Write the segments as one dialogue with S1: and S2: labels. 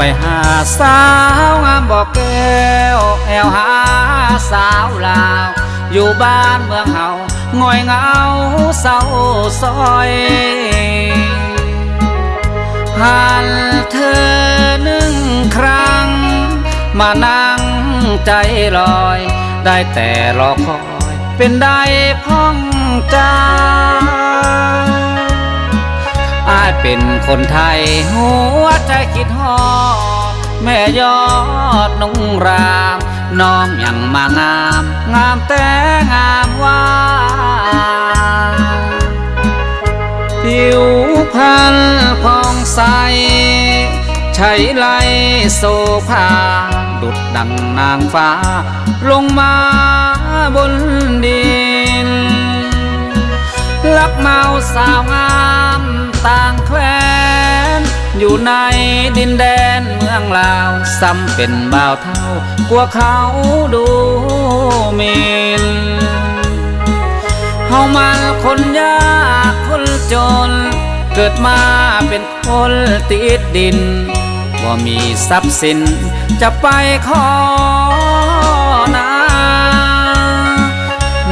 S1: ไปหาสาวงามบอกแก้วแอวหาสาวลาวอยู่บ้านเมืองเฮาง่อยเหงาเศร้าซอยหันเธอหนึ่งครั้งมานั่งใจลอยได้แต่รอคอยเป็นได้พ้องใจอ้ายเป็นคนไทยหัวใจคิดฮอดแม่ยอดนุ่งรามน้องยังมางามงามแต่งามว่าผิวพรรณผ่องใสใช้ไลโซภาดุดดังนางฟ้าลงมาบนดินลักเมาสาวงามต่างแคว้นอยู่ในดินแดนเมืองลาวซ้ำเป็นบ่าวเท่ากว่าเขาดูหมิ่นเฮามันคนยากคนจนเกิดมาเป็นคนติดดินว่ามีทรัพย์สินจะไปขอนา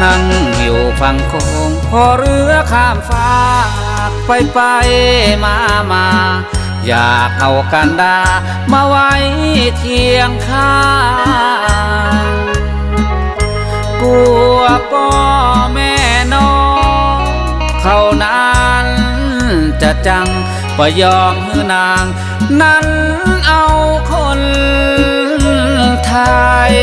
S1: นั่งอยู่ฝั่งโขงพอเรือข้ามฟากไปมาอยากเอากันดามาไว้เคียงข้างกลัวพ่อแม่น้องเขานั้นจะจังบ่ยอมให้นางนั้นเอาคนไทย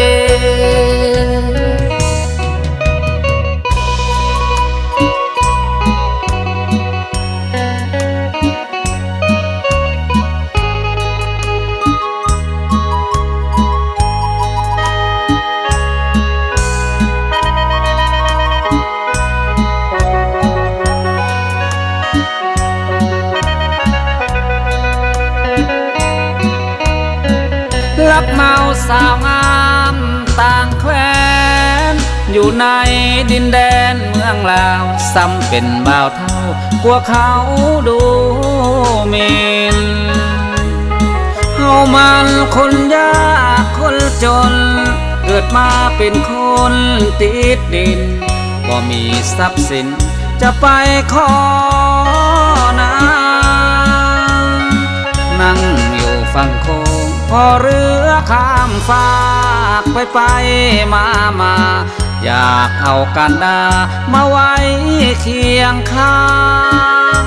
S1: รักเมาสาวงามต่างแคว้นอยู่ในดินแดนเมืองลาวซ้ำเป็นบ่าวเท่ากว่าเขาดูหมิ่นเฮามันคนยากคนจนเกิดมาเป็นคนติดดินบ่มีทรัพย์สินจะไปขอนานั่งอยู่ฝั่งโขงพอเรือข้ามฟากไปมาอยากเอากันดามาไว้เคียงข้าง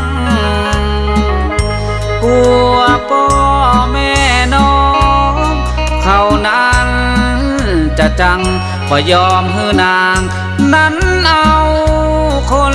S1: กลัวพ่อแม่น้องเขานั้นจะจังบ่ยอมให้นางนั้นเอาคน